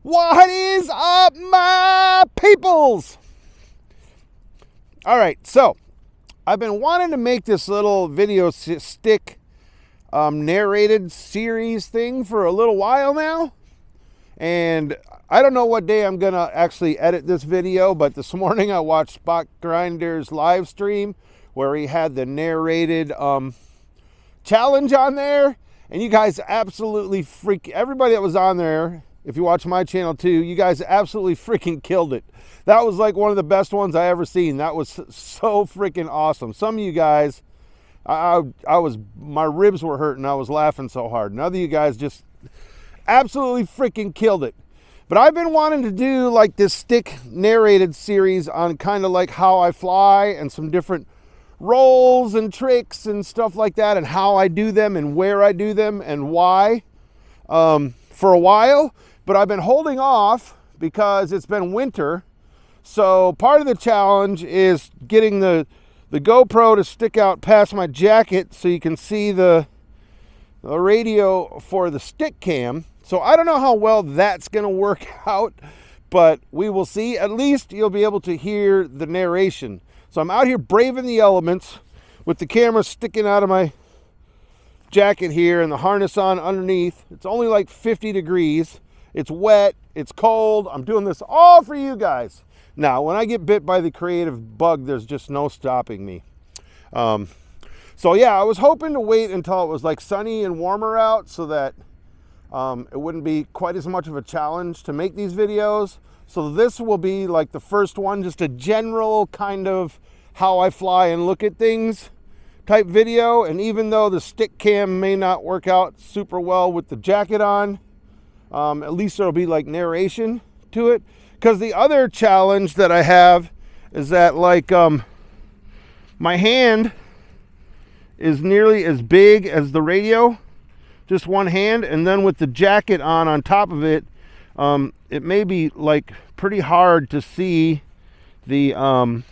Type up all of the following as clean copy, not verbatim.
What is up, my peoples? All right, so I've been wanting to make this little video stick narrated series thing for a little while now. And I don't know what day I'm going to actually edit this video, but this morning I watched Spot Grinder's live stream where he had the narrated challenge on there. And you guys absolutely everybody that was on there, if you watch my channel too, you guys absolutely freaking killed it. That was like one of the best ones I ever seen. That was so freaking awesome. Some of you guys, my ribs were hurting. I was laughing so hard. And other of you guys just absolutely freaking killed it. But I've been wanting to do like this stick narrated series on kind of like how I fly and some different rolls and tricks and stuff like that, and how I do them and where I do them and why for a while. But I've been holding off because it's been winter. So part of the challenge is getting the GoPro to stick out past my jacket so you can see the radio for the stick cam. So I don't know how well that's going to work out, but we will see. At least you'll be able to hear the narration. So I'm out here braving the elements with the camera sticking out of my jacket here and the harness on underneath. It's only like 50 degrees. It's wet. It's cold. I'm doing this all for you guys. Now, when I get bit by the creative bug, there's just no stopping me. So yeah, I was hoping to wait until it was like sunny and warmer out so that it wouldn't be quite as much of a challenge to make these videos. So this will be like the first one, just a general kind of how I fly and look at things type video. And even though the stick cam may not work out super well with the jacket on, at least there'll be like narration to it. Because the other challenge that I have is that like my hand is nearly as big as the radio, just one hand, and then with the jacket on top of it, it may be like pretty hard to see the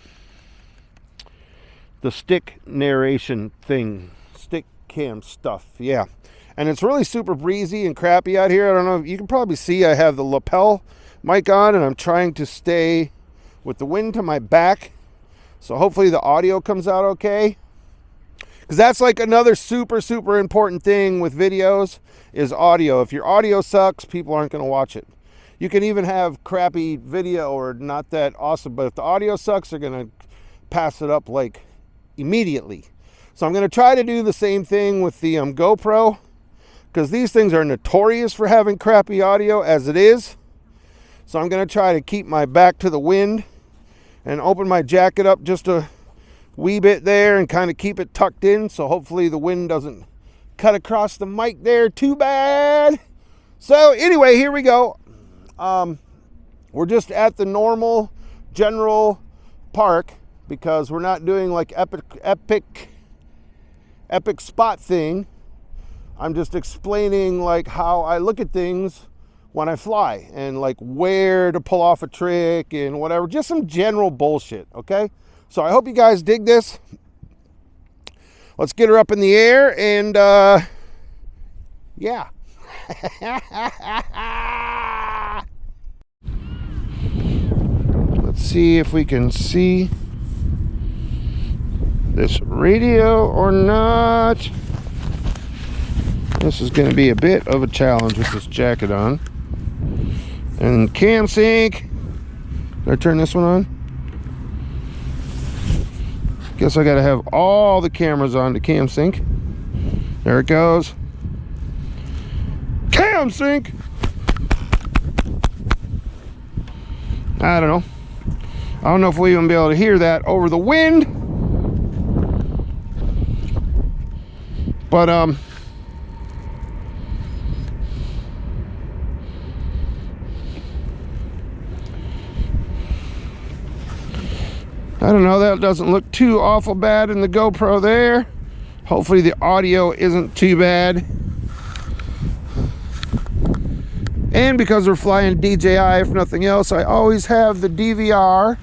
stick narration thing, stick cam stuff. Yeah, and it's really super breezy and crappy out here. I don't know, you can probably see I have the lapel mic on and I'm trying to stay with the wind to my back, so hopefully the audio comes out okay. Because that's like another super important thing with videos is audio. If your audio sucks, people aren't going to watch it. You can even have crappy video or not that awesome, but if the audio sucks, they're going to pass it up like immediately. So I'm going to try to do the same thing with the GoPro, because these things are notorious for having crappy audio as it is. So I'm going to try to keep my back to the wind and open my jacket up just a wee bit there and kind of keep it tucked in, so hopefully the wind doesn't cut across the mic there too bad. So anyway, here we go. We're just at the normal general park because we're not doing like epic spot thing. I'm just explaining like how I look at things when I fly and like where to pull off a trick and whatever, just some general bullshit, okay? So I hope you guys dig this. Let's get her up in the air and yeah. Let's see if we can see this radio or not. This is going to be a bit of a challenge with this jacket on. And cam sync. Did I turn this one on? Guess I gotta have all the cameras on to cam sync. There it goes. Cam sync! I don't know. I don't know if we'll even be able to hear that over the wind. But I don't know, that doesn't look too awful bad in the GoPro there. Hopefully the audio isn't too bad. And because we're flying DJI, if nothing else, I always have the DVR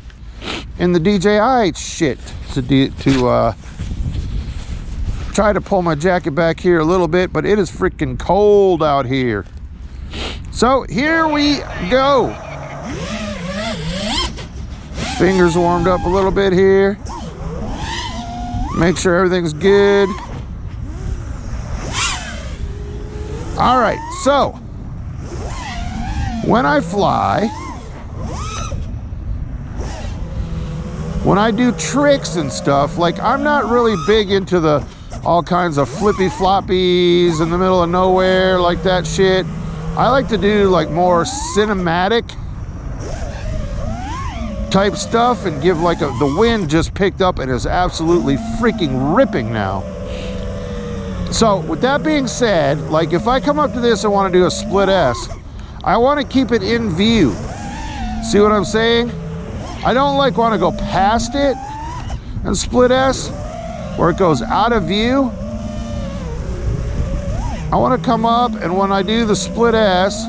and the DJI shit to try to pull my jacket back here a little bit, but it is freaking cold out here. So here we go. Fingers warmed up a little bit here. Make sure everything's good. All right, so when I fly, when I do tricks and stuff, like I'm not really big into the all kinds of flippy floppies in the middle of nowhere, like that shit. I like to do like more cinematic type stuff and give like the wind just picked up and is absolutely freaking ripping now. So with that being said, like if I come up to this and want to do a split S, I want to keep it in view. See what I'm saying? I don't like want to go past it and split S where it goes out of view. I want to come up and when I do the split S,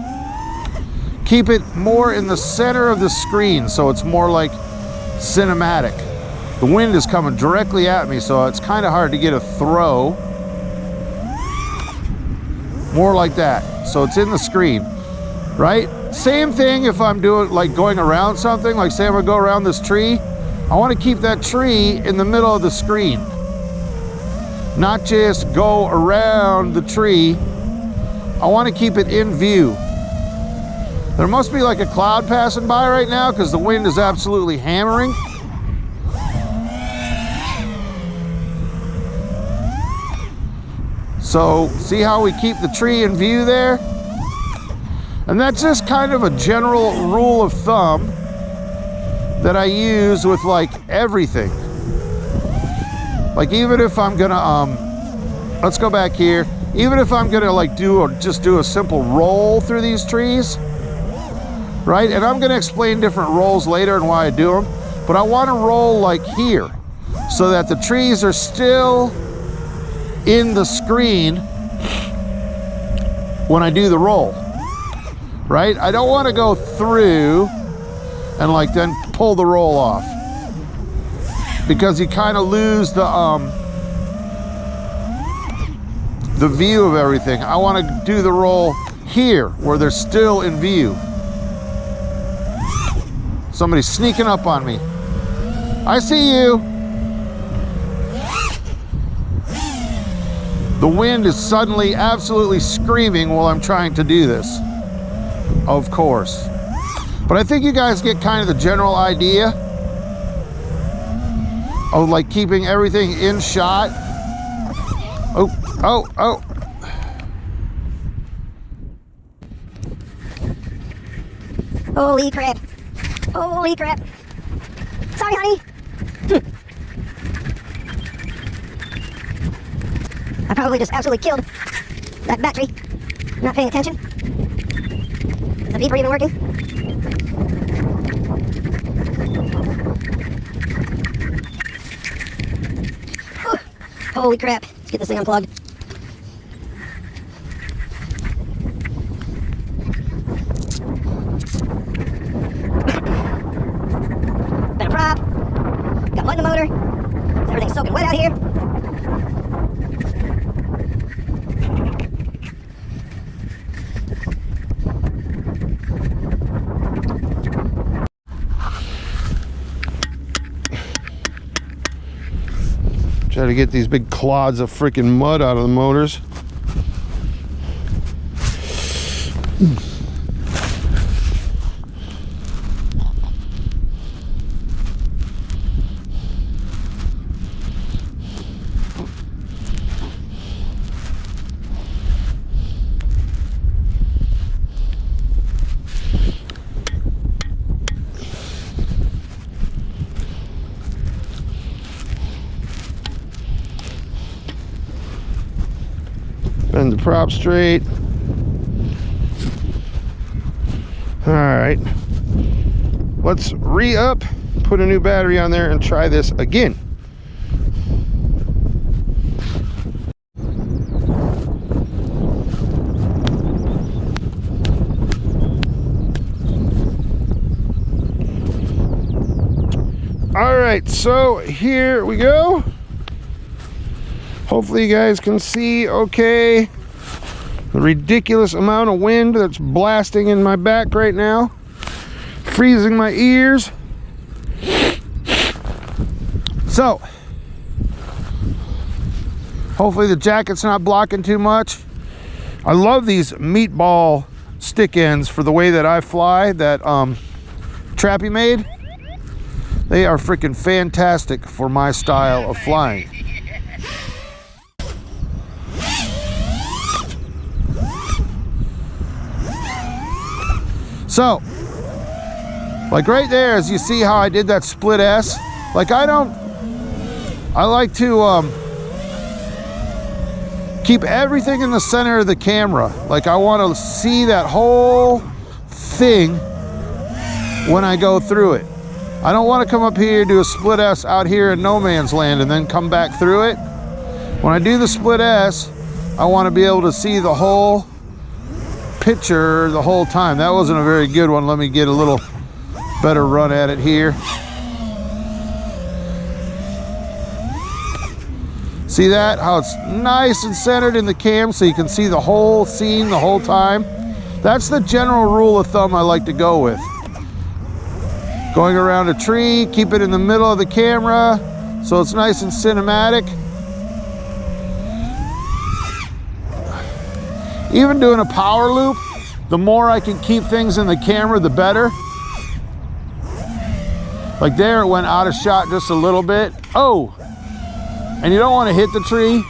keep it more in the center of the screen so it's more like cinematic. The wind is coming directly at me, so it's kind of hard to get a throw. More like that, so it's in the screen, right? Same thing if I'm doing like going around something, like say I'm gonna go around this tree. I want to keep that tree in the middle of the screen, not just go around the tree. I want to keep it in view. There must be like a cloud passing by right now because the wind is absolutely hammering. So see how we keep the tree in view there? And that's just kind of a general rule of thumb that I use with like everything. Like even if I'm gonna, let's go back here. Even if I'm gonna like just do a simple roll through these trees, right? And I'm gonna explain different rolls later and why I do them. But I wanna roll like here so that the trees are still in the screen when I do the roll, right? I don't wanna go through and like then pull the roll off because you kind of lose the view of everything. I want to do the roll here where they're still in view. Somebody's sneaking up on me. I see you. The wind is suddenly absolutely screaming while I'm trying to do this. Of course. But I think you guys get kind of the general idea of like keeping everything in shot. Oh. Holy crap. Holy crap. Sorry, honey. I probably just absolutely killed that battery. Not paying attention. Is the beeper even working? Whew. Holy crap. Let's get this thing unplugged. Better prop. Got mud in the motor. Everything's soaking wet out here. Try to get these big clods of freaking mud out of the motors. Bend the prop straight. All right, let's re-up, put a new battery on there and try this again. All right, so here we go. Hopefully you guys can see okay. The ridiculous amount of wind that's blasting in my back right now, freezing my ears. So, hopefully the jacket's not blocking too much. I love these meatball stick ends for the way that I fly that Trappy made. They are freaking fantastic for my style of flying. So, like right there, as you see how I did that split S, like I like to keep everything in the center of the camera. Like I want to see that whole thing when I go through it. I don't want to come up here, do a split S out here in no man's land and then come back through it. When I do the split S, I want to be able to see the whole picture the whole time. That wasn't a very good one. Let me get a little better run at it here. See that? How it's nice and centered in the cam so you can see the whole scene the whole time. That's the general rule of thumb I like to go with. Going around a tree, keep it in the middle of the camera so it's nice and cinematic. Even doing a power loop, the more I can keep things in the camera, the better. Like there, it went out of shot just a little bit. Oh, and you don't want to hit the tree.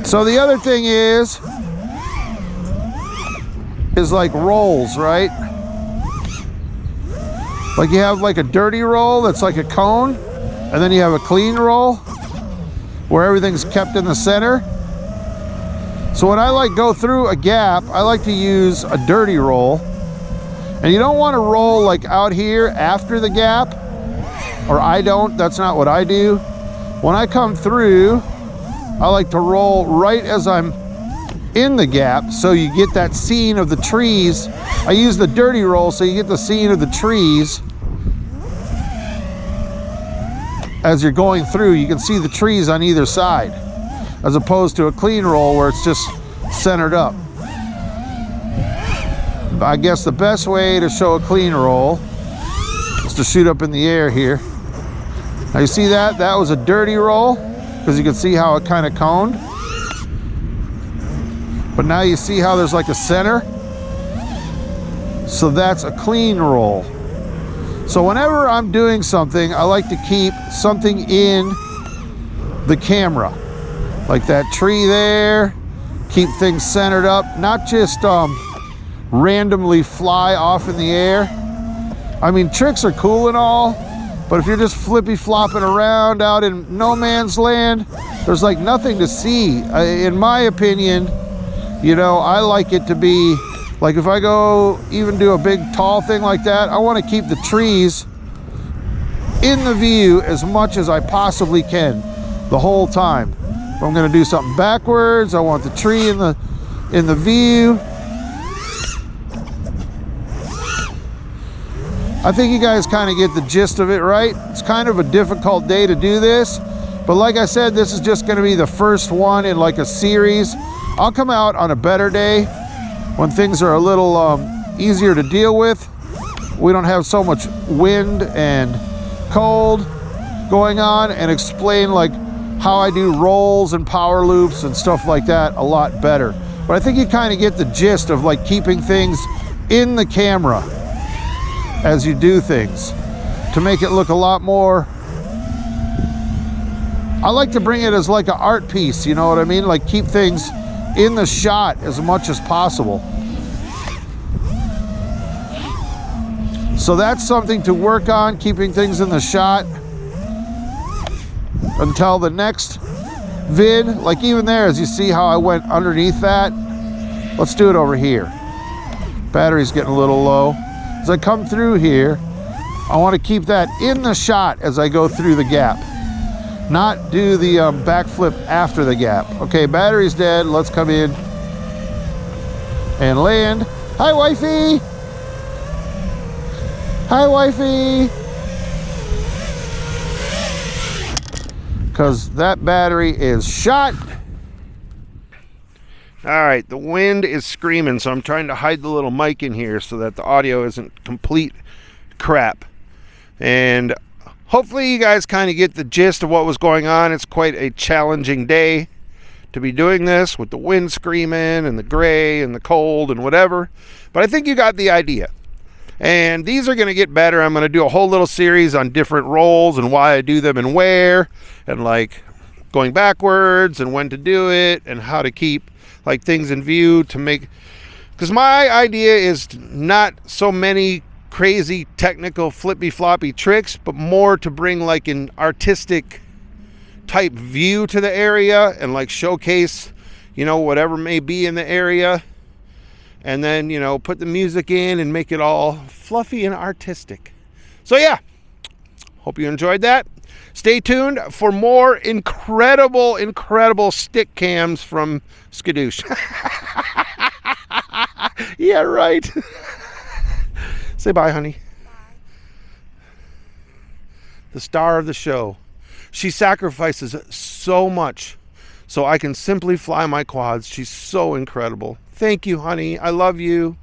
So the other thing is like rolls, right? Like you have like a dirty roll that's like a cone, and then you have a clean roll where everything's kept in the center. So when I like go through a gap, I like to use a dirty roll. And you don't want to roll like out here after the gap, or I don't, that's not what I do. When I come through, I like to roll right as I'm in the gap so you get that scene of the trees. I use the dirty roll so you get the scene of the trees. As you're going through, you can see the trees on either side, as opposed to a clean roll where it's just centered up. I guess the best way to show a clean roll is to shoot up in the air here. Now you see that? That was a dirty roll, because you can see how it kind of coned. But now you see how there's like a center? So that's a clean roll. So whenever I'm doing something, I like to keep something in the camera. Like that tree there, keep things centered up, not just randomly fly off in the air. I mean, tricks are cool and all, but if you're just flippy flopping around out in no man's land, there's like nothing to see. In my opinion, you know, I like it to be like, if I go even do a big tall thing like that, I want to keep the trees in the view as much as I possibly can the whole time. If I'm going to do something backwards, I want the tree in the view. I think you guys kind of get the gist of it, right? It's kind of a difficult day to do this, but like I said, this is just going to be the first one in like a series. I'll come out on a better day when things are a little easier to deal with. We don't have so much wind and cold going on, and explain like how I do rolls and power loops and stuff like that a lot better. But I think you kind of get the gist of like keeping things in the camera as you do things to make it look a lot more. I like to bring it as like an art piece, you know what I mean? Like keep things in the shot as much as possible. So that's something to work on, keeping things in the shot until the next vid. Like even there, as you see how I went underneath that, let's do it over here. Battery's getting a little low. As I come through here, I want to keep that in the shot as I go through the gap, not do the backflip after the gap. Okay, battery's dead. Let's come in and land. Hi, wifey. Hi, wifey. because that battery is shot. All right, the wind is screaming, so I'm trying to hide the little mic in here so that the audio isn't complete crap. And hopefully you guys kind of get the gist of what was going on. It's quite a challenging day to be doing this with the wind screaming and the gray and the cold and whatever. But I think you got the idea. And these are going to get better. I'm going to do a whole little series on different rolls and why I do them and where, and like going backwards and when to do it and how to keep like things in view to make, because my idea is not so many crazy technical flippy floppy tricks, but more to bring like an artistic type view to the area and like showcase, you know, whatever may be in the area, and then, you know, put the music in and make it all fluffy and artistic. So yeah, hope you enjoyed that. Stay tuned for more incredible stick cams from Skadoosh. Yeah, right. Say bye, honey. Bye. The star of the show. She sacrifices so much so I can simply fly my quads. She's so incredible. Thank you, honey. I love you.